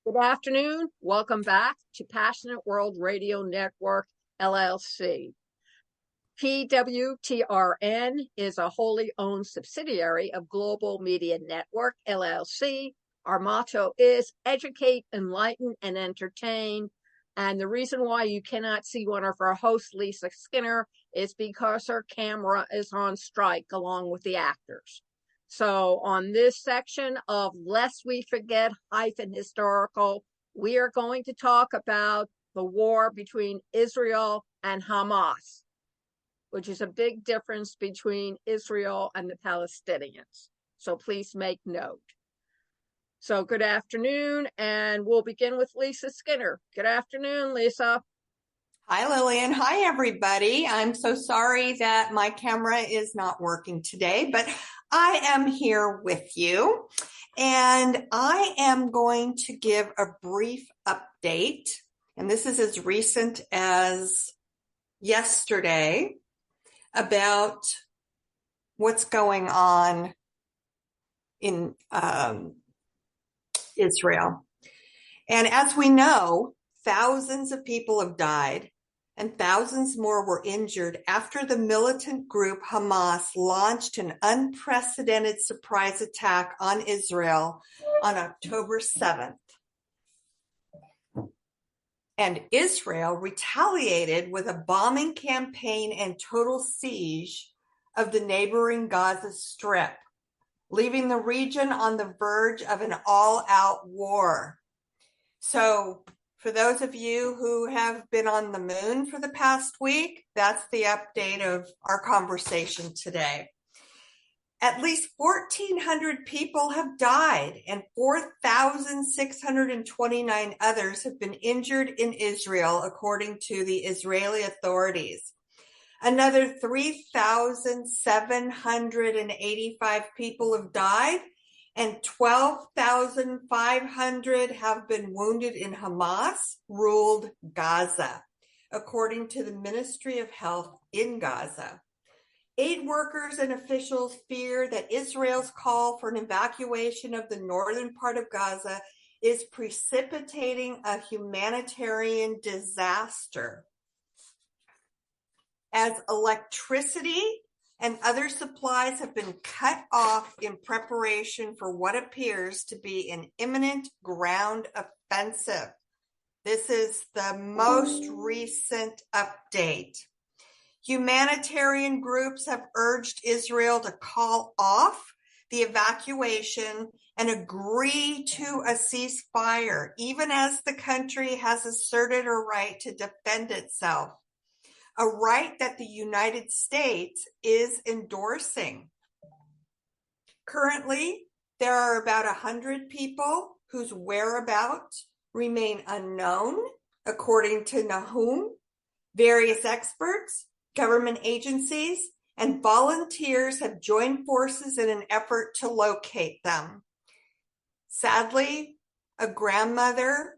Good afternoon. Welcome back to Passionate World Radio Network LLC. PWTRN is a wholly owned subsidiary of Global Media Network LLC. Our motto is educate, enlighten, and entertain. And the reason why you cannot see one of our hosts, Lisa Skinner, is because her camera is on strike along with the actors. So on this section of Lest We Forget -historical, we are going to talk about the war between Israel and Hamas, which is a big difference between Israel and the Palestinians. So please make note. So good afternoon, and we'll begin with Lisa Skinner. Good afternoon, Lisa. Hi, Lillian. Hi, everybody. I'm so sorry that my camera is not working today, but I am here with you, and I am going to give a brief update, and this is as recent as yesterday, about what's going on in Israel. And as we know, thousands of people have died and thousands more were injured after the militant group Hamas launched an unprecedented surprise attack on Israel on October 7th. And Israel retaliated with a bombing campaign and total siege of the neighboring Gaza Strip, leaving the region on the verge of an all-out war. So for those of you who have been on the moon for the past week, that's the update of our conversation today. At least 1,400 people have died and 4,629 others have been injured in Israel, according to the Israeli authorities. Another 3,785 people have died and 12,500 have been wounded in Hamas-ruled Gaza, according to the Ministry of Health in Gaza. Aid workers and officials fear that Israel's call for an evacuation of the northern part of Gaza is precipitating a humanitarian disaster, as electricity and other supplies have been cut off in preparation for what appears to be an imminent ground offensive. This is the most recent update. Humanitarian groups have urged Israel to call off the evacuation and agree to a ceasefire, even as the country has asserted a right to defend itself, a right that the United States is endorsing. Currently, there are about 100 people whose whereabouts remain unknown, according to Nahum. Various experts, government agencies, and volunteers have joined forces in an effort to locate them. Sadly, a grandmother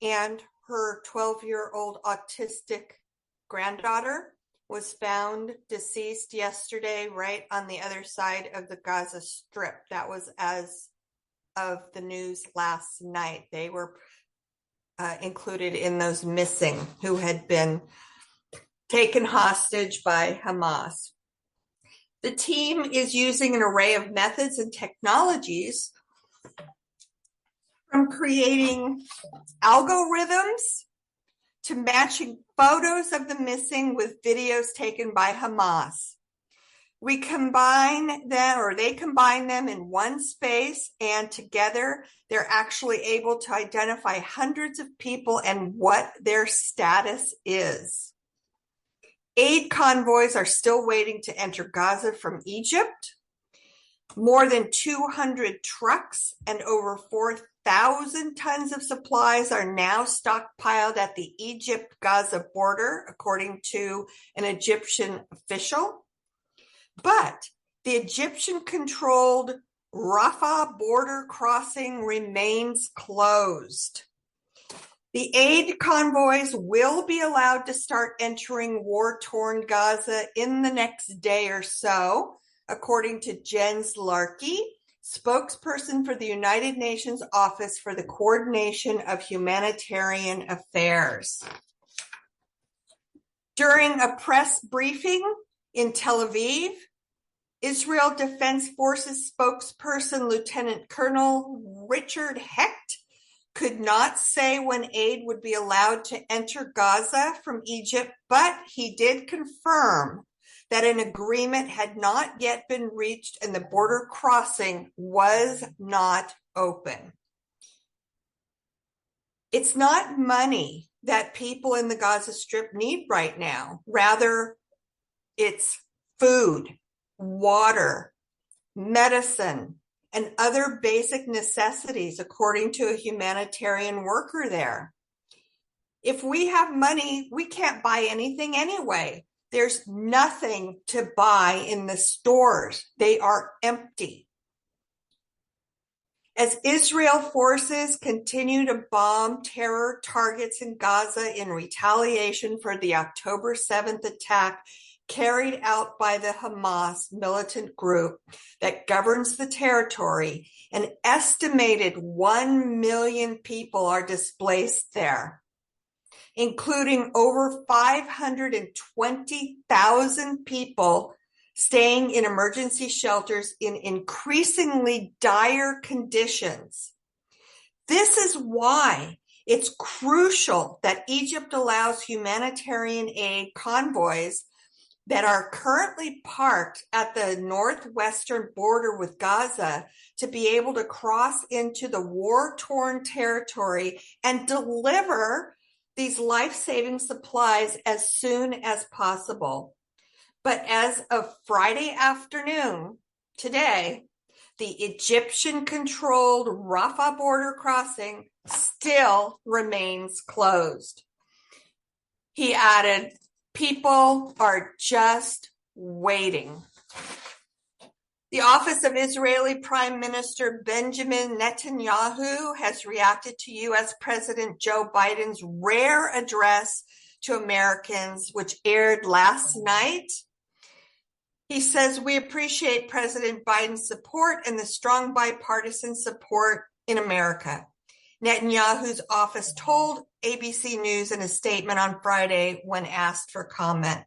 and her 12-year-old autistic granddaughter was found deceased yesterday right on the other side of the Gaza Strip. That was as of the news last night. They were included in those missing who had been taken hostage by Hamas. The team is using an array of methods and technologies, from creating algorithms to matching photos of the missing with videos taken by Hamas. They combine them in one space, and together they're actually able to identify hundreds of people and what their status is. Aid convoys are still waiting to enter Gaza from Egypt. More than 200 trucks and over 4,000 tons of supplies are now stockpiled at the Egypt-Gaza border, according to an Egyptian official. But the Egyptian-controlled Rafah border crossing remains closed. The aid convoys will be allowed to start entering war-torn Gaza in the next day or so, according to Jens Larkey, spokesperson for the United Nations Office for the Coordination of Humanitarian Affairs. During a press briefing in Tel Aviv, Israel Defense Forces spokesperson Lieutenant Colonel Richard Hecht could not say when aid would be allowed to enter Gaza from Egypt, but he did confirm that an agreement had not yet been reached and the border crossing was not open. It's not money that people in the Gaza Strip need right now. Rather, it's food, water, medicine, and other basic necessities, according to a humanitarian worker there. If we have money, we can't buy anything anyway. There's nothing to buy in the stores. They are empty. As Israel forces continue to bomb terror targets in Gaza in retaliation for the October 7th attack carried out by the Hamas militant group that governs the territory, an estimated 1 million people are displaced there, including over 520,000 people staying in emergency shelters in increasingly dire conditions. This is why it's crucial that Egypt allows humanitarian aid convoys that are currently parked at the northwestern border with Gaza to be able to cross into the war-torn territory and deliver these life-saving supplies as soon as possible. But as of Friday afternoon, today, the Egyptian-controlled Rafah border crossing still remains closed. He added, people are just waiting. The office of Israeli Prime Minister Benjamin Netanyahu has reacted to U.S. President Joe Biden's rare address to Americans, which aired last night. He says, we appreciate President Biden's support and the strong bipartisan support in America. Netanyahu's office told ABC News in a statement on Friday when asked for comment.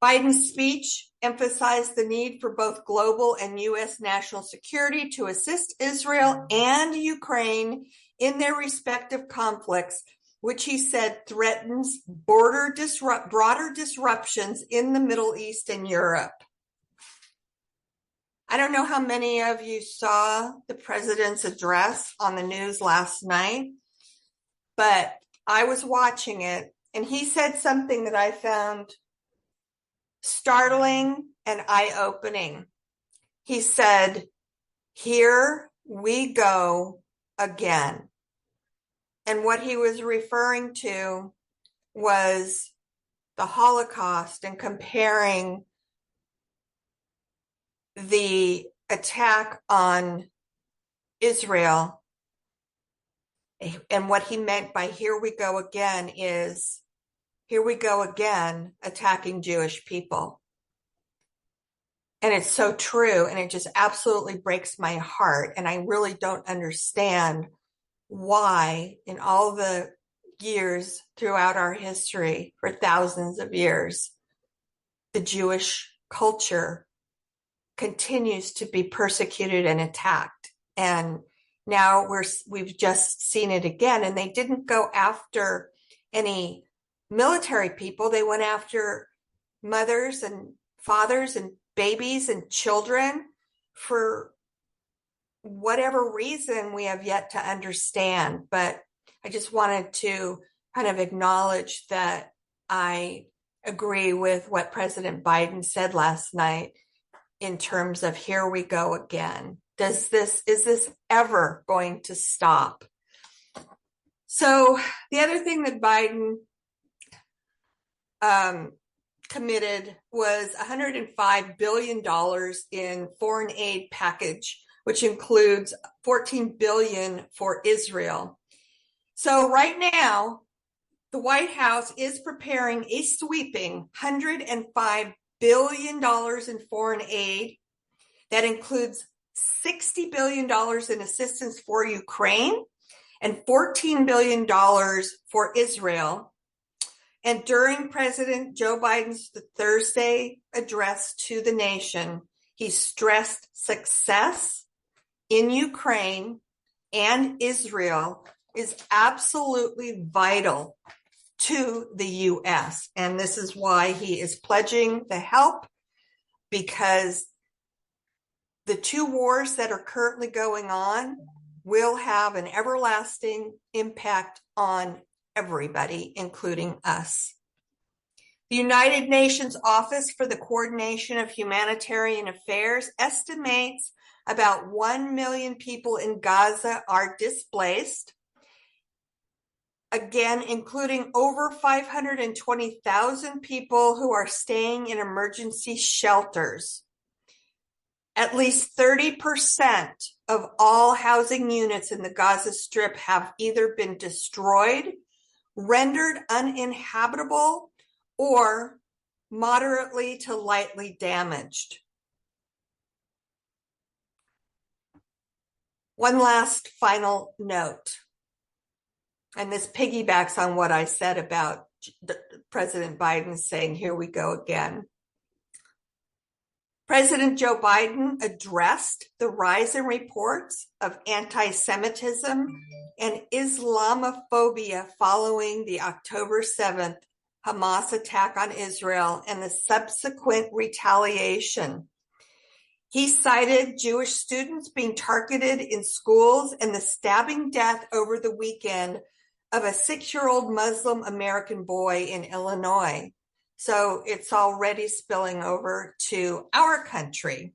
Biden's speech emphasized the need for both global and U.S. national security to assist Israel and Ukraine in their respective conflicts, which he said threatens broader disruptions in the Middle East and Europe. I don't know how many of you saw the president's address on the news last night, but I was watching it, and he said something that I found startling and eye-opening. He said, "Here we go again." And what he was referring to was the Holocaust and comparing the attack on Israel. And what he meant by "here we go again" is, here we go again attacking Jewish people. And it's so true, and it just absolutely breaks my heart. And I really don't understand why, in all the years throughout our history, for thousands of years, the Jewish culture continues to be persecuted and attacked. And now we've just seen it again. And they didn't go after any military people. They went after mothers and fathers and babies and children for whatever reason we have yet to understand. But I just wanted to kind of acknowledge that I agree with what President Biden said last night in terms of here we go again. Is this ever going to stop? So the other thing that Biden committed was $105 billion in foreign aid package, which includes $14 billion for Israel. So right now, the White House is preparing a sweeping $105 billion in foreign aid that includes $60 billion in assistance for Ukraine and $14 billion for Israel. And during President Joe Biden's Thursday address to the nation, he stressed success in Ukraine and Israel is absolutely vital to the U.S. And this is why he is pledging the help, because the two wars that are currently going on will have an everlasting impact on everybody, including us. The United Nations Office for the Coordination of Humanitarian Affairs estimates about 1 million people in Gaza are displaced, again, including over 520,000 people who are staying in emergency shelters. At least 30% of all housing units in the Gaza Strip have either been destroyed, rendered uninhabitable, or moderately to lightly damaged. One last final note, and this piggybacks on what I said about President Biden saying, here we go again. President Joe Biden addressed the rise in reports of anti-Semitism and Islamophobia following the October 7th Hamas attack on Israel and the subsequent retaliation. He cited Jewish students being targeted in schools and the stabbing death over the weekend of a 6-year-old Muslim American boy in Illinois. So it's already spilling over to our country.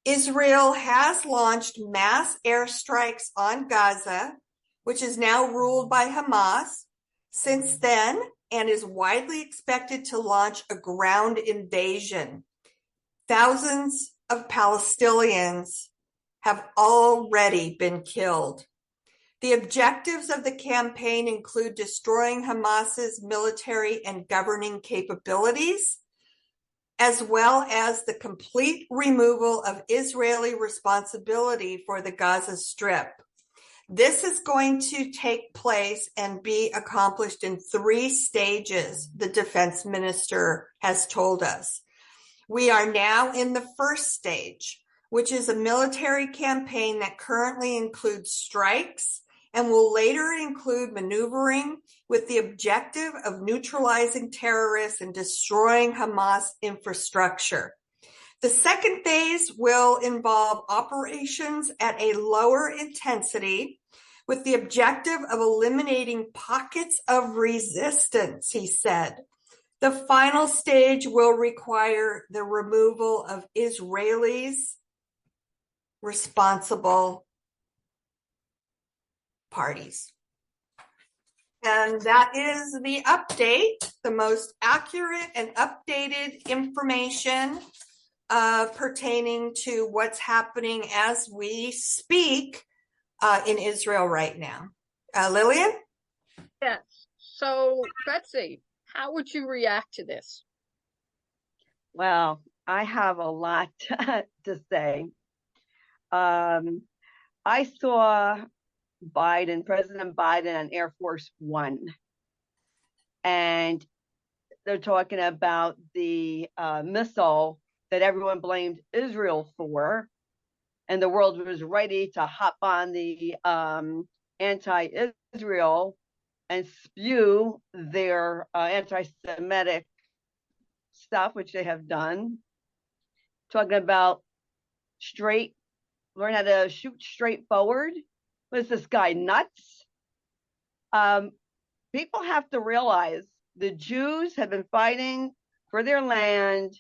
Israel has launched mass airstrikes on Gaza, which is now ruled by Hamas, since then, and is widely expected to launch a ground invasion. Thousands of Palestinians have already been killed. The objectives of the campaign include destroying Hamas's military and governing capabilities, as well as the complete removal of Israeli responsibility for the Gaza Strip. This is going to take place and be accomplished in 3 stages, the defense minister has told us. We are now in the first stage, which is a military campaign that currently includes strikes and will later include maneuvering with the objective of neutralizing terrorists and destroying Hamas infrastructure. The second phase will involve operations at a lower intensity with the objective of eliminating pockets of resistance, he said. The final stage will require the removal of Israelis responsible parties. And that is the update, the most accurate and updated information pertaining to what's happening as we speak in Israel right now. Lillian? Yes. So, Betsy, how would you react to this? Well, I have a lot to say. I saw President Biden on Air Force One, and they're talking about the missile that everyone blamed Israel for, and the world was ready to hop on the anti-Israel and spew their anti-Semitic stuff, which they have done. Talking about learn how to shoot straight forward. Was this guy nuts? People have to realize the Jews have been fighting for their land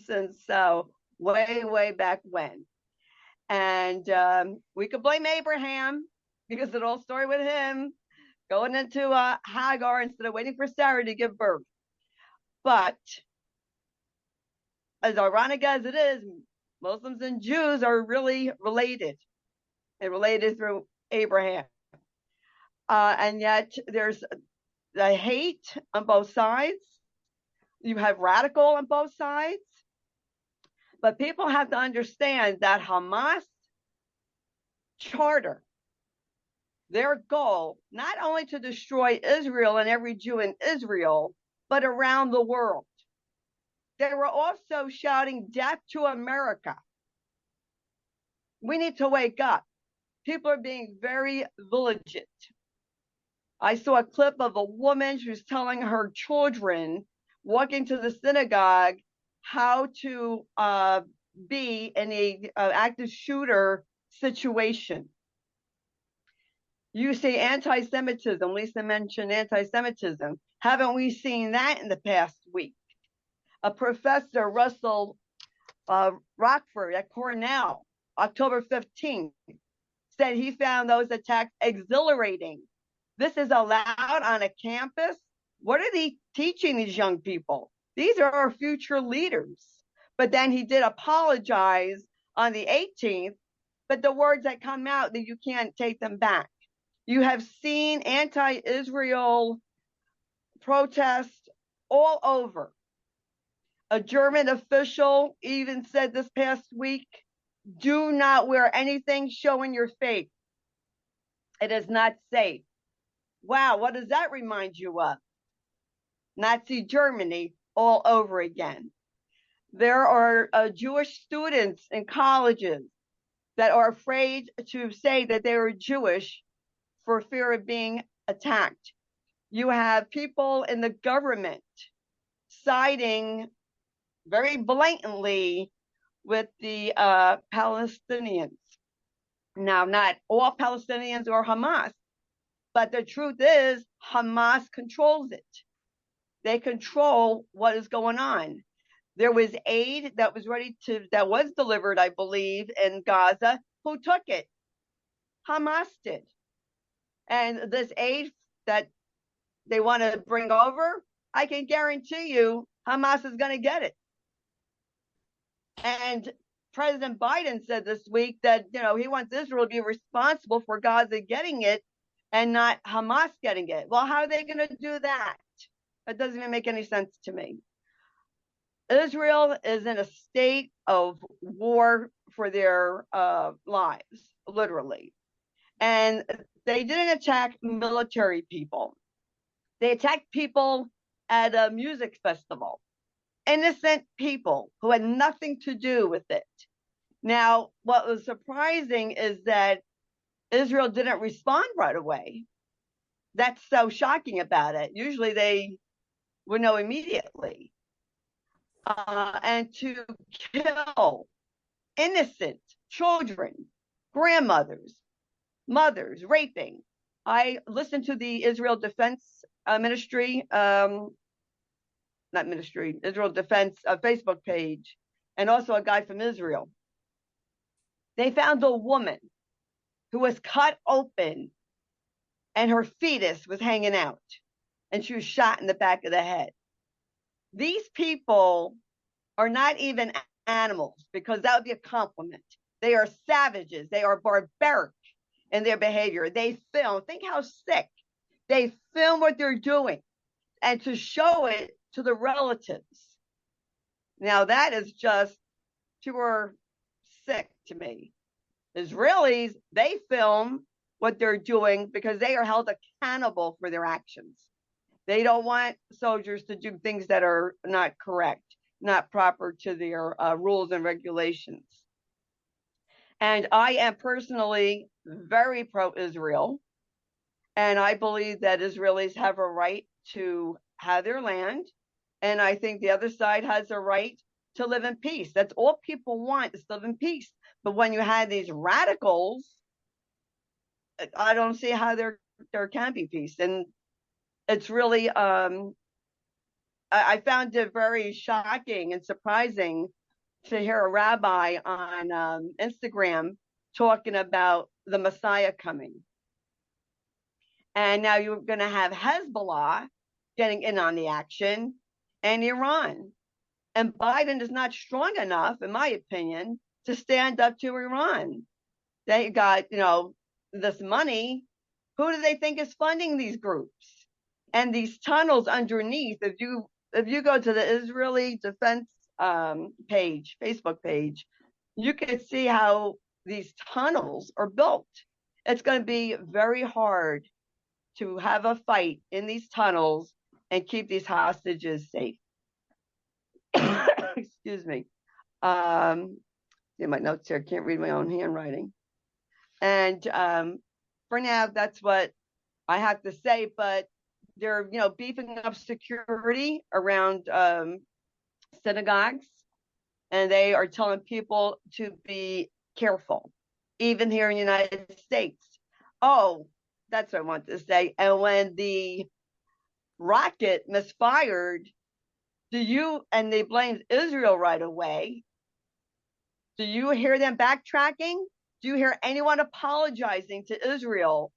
since way, way back when. And we could blame Abraham because of the whole story with him going into Hagar instead of waiting for Sarah to give birth. But as ironic as it is, Muslims and Jews are really related. They're related through Abraham. And yet there's the hate on both sides. You have radical on both sides. But people have to understand that Hamas charter, their goal, not only to destroy Israel and every Jew in Israel, but around the world. They were also shouting death to America. We need to wake up. People are being very vigilant. I saw a clip of a woman who's telling her children walking to the synagogue how to be in a active shooter situation. You say anti-Semitism. Lisa mentioned anti-Semitism. Haven't we seen that in the past week? A professor, Russell Rockford at Cornell, October 15th, said he found those attacks exhilarating. This is allowed on a campus? What are they teaching these young people? These are our future leaders. But then he did apologize on the 18th, but the words that come out, that you can't take them back. You have seen anti-Israel protests all over. A German official even said this past week, do not wear anything showing your face. It is not safe. Wow, what does that remind you of? Nazi Germany all over again. There are Jewish students in colleges that are afraid to say that they are Jewish for fear of being attacked. You have people in the government siding very blatantly with the Palestinians. Now, not all Palestinians are Hamas, but the truth is Hamas controls it. They control what is going on. There was aid that was delivered, I believe, in Gaza. Who took it? Hamas did. And this aid that they want to bring over, I can guarantee you Hamas is going to get it. And President Biden said this week that, he wants Israel to be responsible for Gaza getting it and not Hamas getting it. Well, how are they going to do that? That doesn't even make any sense to me. Israel is in a state of war for their lives, literally. And they didn't attack military people. They attacked people at a music festival. Innocent people who had nothing to do with it. Now, what was surprising is that Israel didn't respond right away. That's so shocking about it. Usually they would know immediately. And to kill innocent children, grandmothers, mothers, raping. I listened to the Israel Defense Ministry, Israel Defense Facebook page, and also a guy from Israel. They found a woman who was cut open and her fetus was hanging out and she was shot in the back of the head. These people are not even animals, because that would be a compliment. They are savages. They are barbaric in their behavior. They film. Think how sick. They film what they're doing and to show it to the relatives. Now that is just pure sick to me. Israelis, they film what they're doing because they are held accountable for their actions. They don't want soldiers to do things that are not correct, not proper to their rules and regulations. And I am personally very pro-Israel. And I believe that Israelis have a right to have their land. And I think the other side has a right to live in peace. That's all people want, is to live in peace. But when you have these radicals, I don't see how there can be peace. And it's really, I found it very shocking and surprising to hear a rabbi on Instagram talking about the Messiah coming. And now you're going to have Hezbollah getting in on the action and Iran. And Biden is not strong enough, in my opinion, to stand up to Iran. They got, this money. Who do they think is funding these groups? And these tunnels underneath, if you go to the Israeli Defense Facebook page, you can see how these tunnels are built. It's going to be very hard to have a fight in these tunnels and keep these hostages safe. Excuse me. See my notes here. I can't read my own handwriting. And for now, that's what I have to say. But they're, beefing up security around synagogues, and they are telling people to be careful, even here in the United States. Oh, that's what I want to say. And when the rocket misfired, and they blamed Israel right away, do you hear them backtracking? Do you hear anyone apologizing to Israel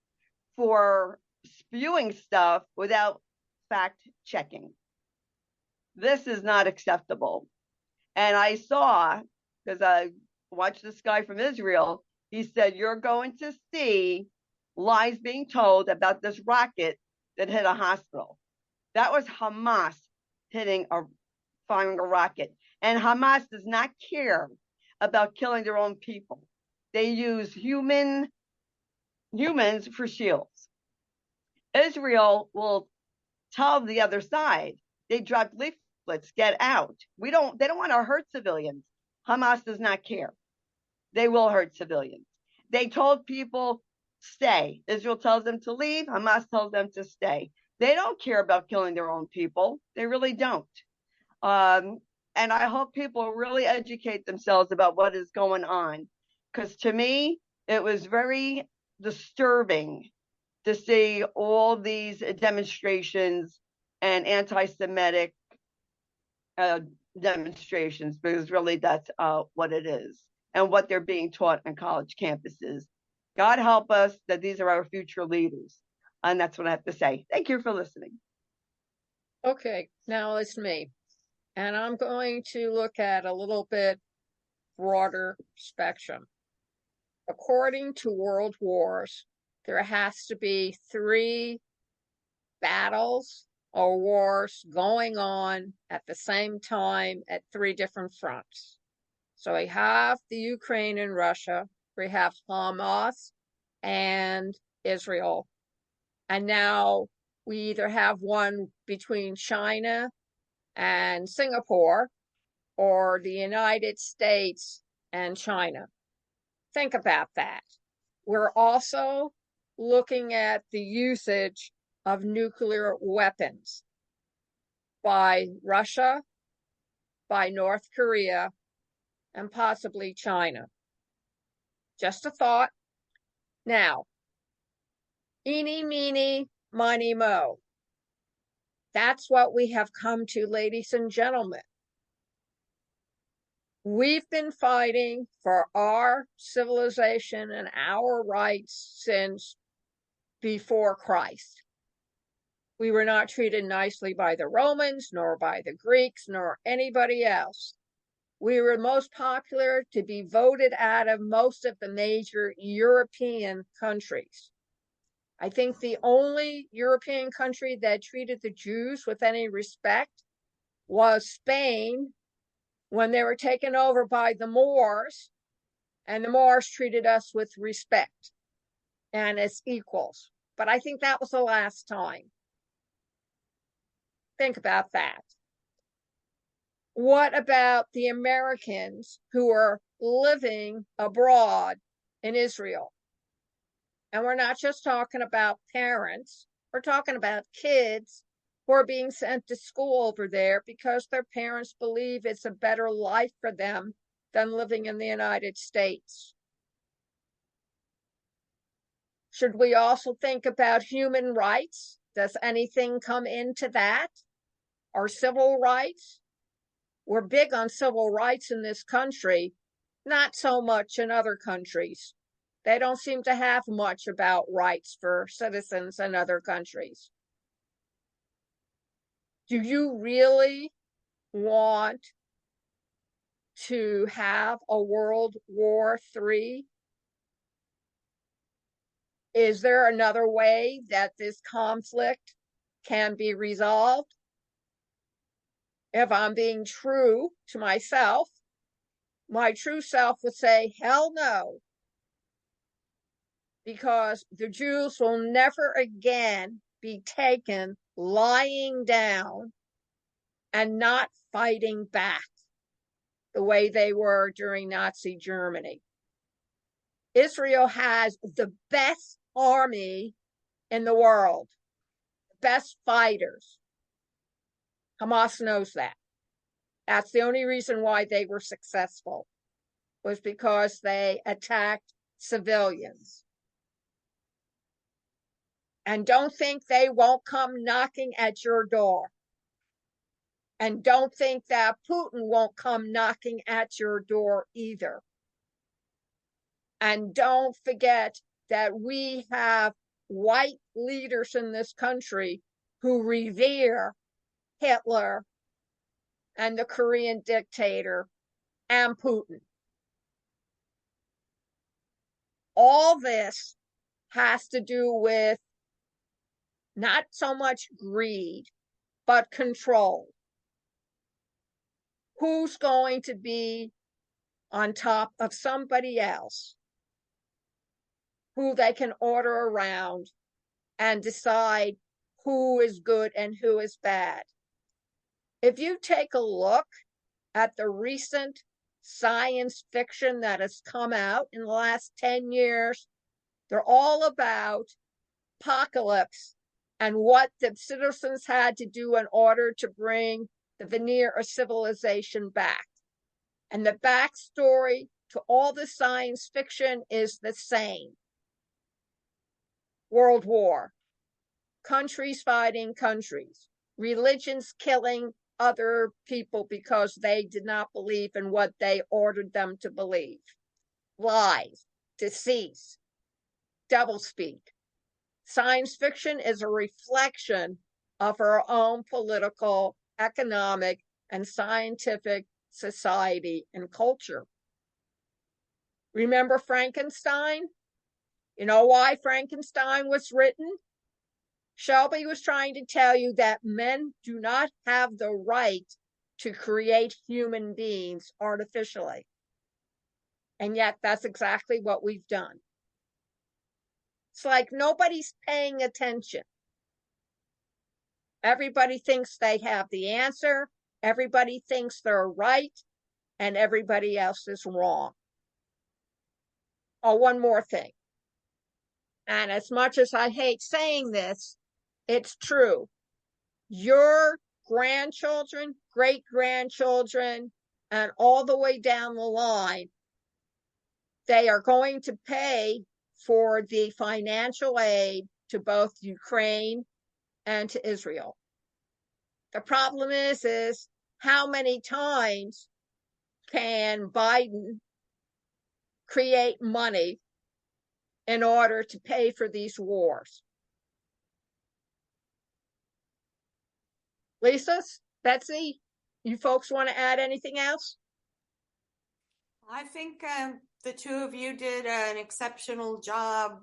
for spewing stuff without fact checking? This is not acceptable. And I saw, because I watched this guy from Israel, he said, you're going to see lies being told about this rocket that hit a hospital. That was Hamas firing a rocket. And Hamas does not care about killing their own people. They use humans for shields. Israel will tell the other side, they dropped leaflets, get out. They don't want to hurt civilians. Hamas does not care. They will hurt civilians. They told people, stay. Israel tells them to leave. Hamas tells them to stay. They don't care about killing their own people. They really don't. And I hope people really educate themselves about what is going on. Because to me, it was very disturbing to see all these demonstrations and anti-Semitic demonstrations, because really that's what it is and what they're being taught on college campuses. God help us that these are our future leaders. And that's what I have to say. Thank you for listening. Okay, now it's me. And I'm going to look at a little bit broader spectrum. According to world wars, there has to be 3 battles or wars going on at the same time at 3 different fronts. So we have the Ukraine and Russia, we have Hamas and Israel, and now we either have one between China and Singapore or the United States and China. Think about that. We're also looking at the usage of nuclear weapons by Russia, by North Korea, and possibly China. Just a thought. Now, eeny, meeny, miny, mo. That's what we have come to, ladies and gentlemen. We've been fighting for our civilization and our rights since before Christ. We were not treated nicely by the Romans, nor by the Greeks, nor anybody else. We were most popular to be voted out of most of the major European countries. I think the only European country that treated the Jews with any respect was Spain, when they were taken over by the Moors, and the Moors treated us with respect and as equals. But I think that was the last time. Think about that. What about the Americans who are living abroad in Israel? And we're not just talking about parents, we're talking about kids who are being sent to school over there because their parents believe it's a better life for them than living in the United States. Should we also think about human rights? Does anything come into that? Or civil rights? We're big on civil rights in this country, not so much in other countries. They don't seem to have much about rights for citizens in other countries. Do you really want to have a World War III? Is there another way that this conflict can be resolved? If I'm being true to myself, my true self would say, hell no, because the Jews will never again be taken lying down and not fighting back the way they were during Nazi Germany. Israel has the best army in the world, best fighters. Hamas knows that. That's the only reason why they were successful, was because they attacked civilians. And don't think they won't come knocking at your door. And don't think that Putin won't come knocking at your door either. And don't forget that we have white leaders in this country who revere Hitler and the Korean dictator and Putin. All this has to do with not so much greed, but control. Who's going to be on top of somebody else who they can order around and decide who is good and who is bad? If you take a look at the recent science fiction that has come out in the last 10 years, they're all about apocalypse and what the citizens had to do in order to bring the veneer of civilization back. And the backstory to all the science fiction is the same. World War, countries fighting countries, religions killing other people because they did not believe in what they ordered them to believe, lies, deceit, doublespeak. Science fiction is a reflection of our own political, economic, and scientific society and culture. Remember Frankenstein? You know why Frankenstein was written? Shelby was trying to tell you that men do not have the right to create human beings artificially. And yet that's exactly what we've done. It's like nobody's paying attention. Everybody thinks they have the answer. Everybody thinks they're right. And everybody else is wrong. Oh, one more thing. And as much as I hate saying this, it's true. Your grandchildren, great-grandchildren, and all the way down the line, they are going to pay for the financial aid to both Ukraine and to Israel. The problem is how many times can Biden create money in order to pay for these wars? Lisa, Betsy, you folks want to add anything else? I think the two of you did an exceptional job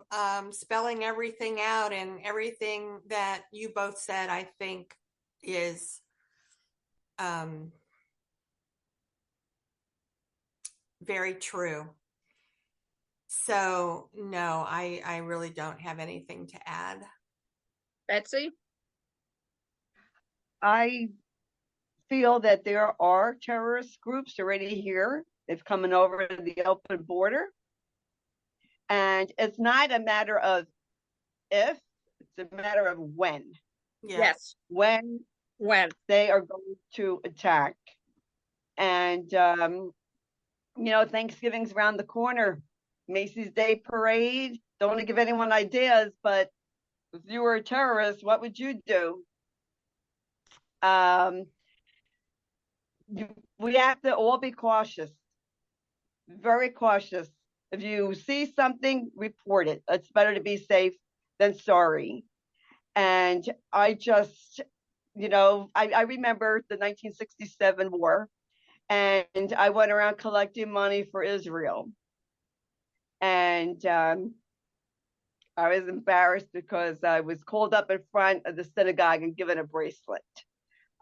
spelling everything out, and everything that you both said, I think, is very true. So, no, I really don't have anything to add. Betsy? I feel that there are terrorist groups already here. They've come over the open border. And it's not a matter of if, it's a matter of when. Yes. When they are going to attack. And, Thanksgiving's around the corner. Macy's Day Parade. Don't want to give anyone ideas, but if you were a terrorist, what would you do? We have to all be cautious, very cautious. If you see something, report it. It's better to be safe than sorry. And I just, I remember the 1967 war, and I went around collecting money for Israel. And I was embarrassed because I was called up in front of the synagogue and given a bracelet.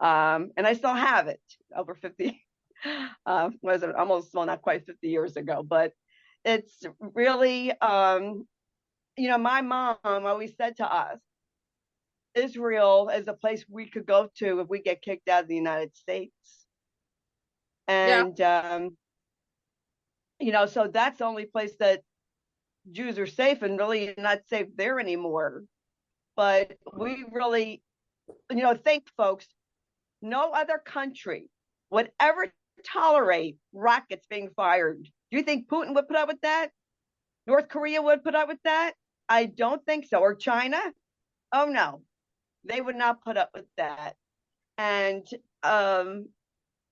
And I still have it over 50, was it almost, well, not quite 50 years ago, but it's really, my mom always said to us, Israel is a place we could go to if we get kicked out of the United States. Yeah. And, so that's the only place that Jews are safe, and really not safe there anymore. But we really, think, folks, no other country would ever tolerate rockets being fired. Do you think Putin would put up with that? North Korea would put up with that? I don't think so. Or China? Oh, no. They would not put up with that. And,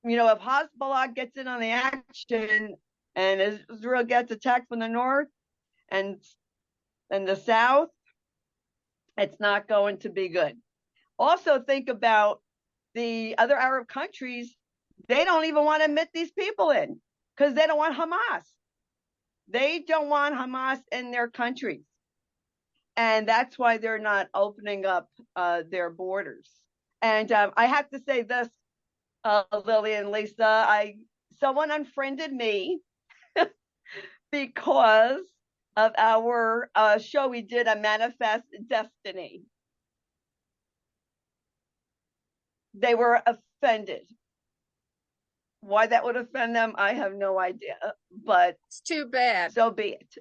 if Hezbollah gets in on the action and Israel gets attacked from the north and the south, it's not going to be good. Also, think about the other Arab countries. They don't even want to admit these people in because they don't want Hamas. They don't want Hamas in their countries. And that's why they're not opening up their borders. And I have to say this, Lillian, Lisa, someone unfriended me because of our show we did on Manifest Destiny. They were offended. Why that would offend them, I have no idea. But It's too bad. So be it.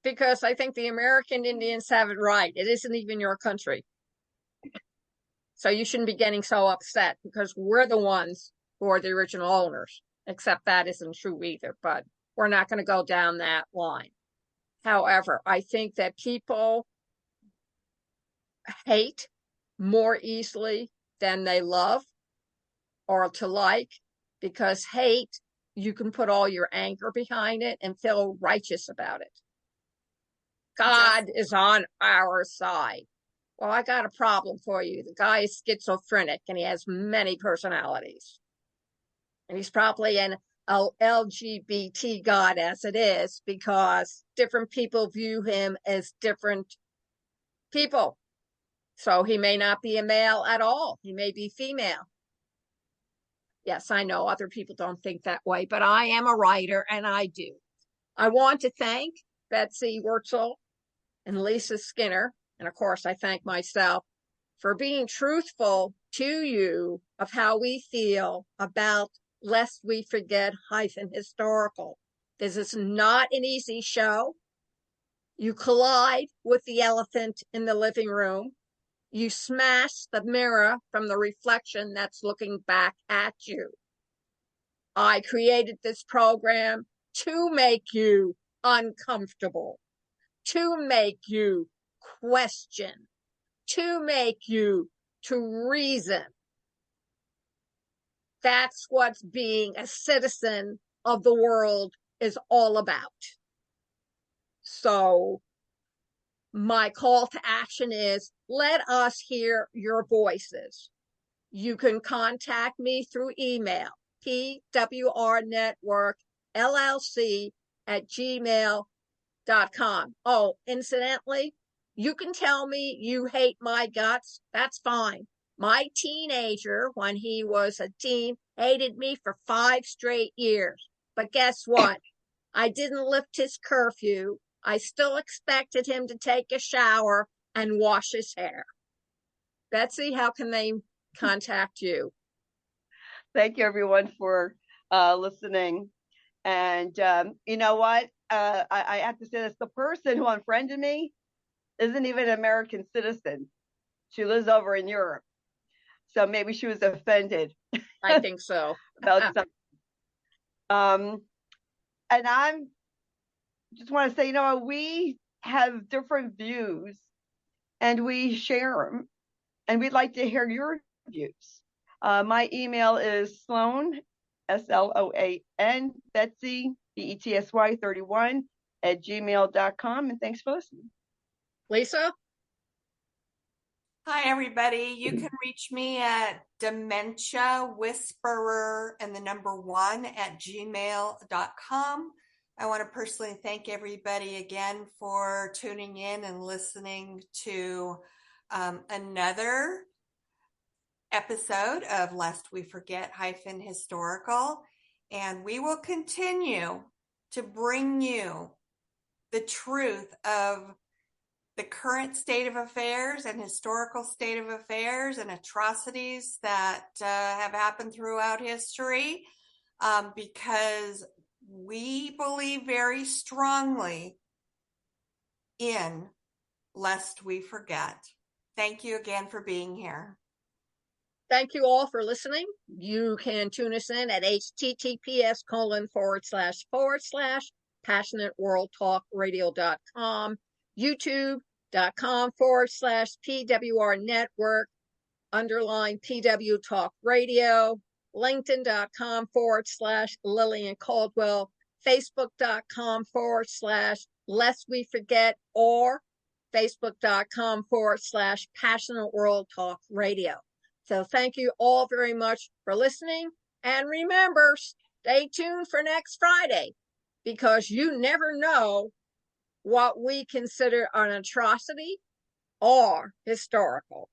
Because I think the American Indians have it right. It isn't even your country. So you shouldn't be getting so upset because we're the ones who are the original owners, except that isn't true either, but we're not going to go down that line. However, I think that people hate more easily than they love or to like, because hate, you can put all your anger behind it and feel righteous about it. God is on our side. Well, I got a problem for you. The guy is schizophrenic and he has many personalities. And he's probably an LGBT God as it is, because different people view him as different people. So he may not be a male at all. He may be female. Yes, I know other people don't think that way, but I am a writer and I do. I want to thank Betsy Wurtzel and Lisa Skinner, and of course I thank myself for being truthful to you of how we feel about Lest We Forget -historical. This is not an easy show. You collide with the elephant in the living room. You smash the mirror from the reflection that's looking back at you. I created this program to make you uncomfortable, to make you question, to make you to reason. That's what being a citizen of the world is all about. So my call to action is, let us hear your voices. You can contact me through email, pwrnetworkllc@gmail.com. Oh, incidentally, you can tell me you hate my guts. That's fine. My teenager, when he was a teen, hated me for 5 straight years. But guess what? I didn't lift his curfew. I still expected him to take a shower and wash his hair. Betsy, how can they contact you? Thank you, everyone, for listening. And you know what? I have to say this. The person who unfriended me isn't even an American citizen. She lives over in Europe. So maybe she was offended. I think so. About something. And I'm just want to say, we have different views and we share them, and we'd like to hear your views. My email is Sloan, SLOAN, Betsy, BETSY 31 @gmail.com. And thanks for listening. Lisa? Hi, everybody. You can reach me at dementiawhisperer and the number 1 @gmail.com. I want to personally thank everybody again for tuning in and listening to another episode of Lest We Forget Historical, and we will continue to bring you the truth of the current state of affairs and historical state of affairs and atrocities that have happened throughout history, because we believe very strongly in Lest We Forget. Thank you again for being here. Thank you all for listening. You can tune us in at https://passionateworldtalkradio.com, youtube.com/PWR network, _PW Talk Radio, linkedin.com/Lillian Caldwell, facebook.com/Lest We Forget, or facebook.com/Passionate World Talk Radio. So thank you all very much for listening. And remember, stay tuned for next Friday, because you never know what we consider an atrocity or historical.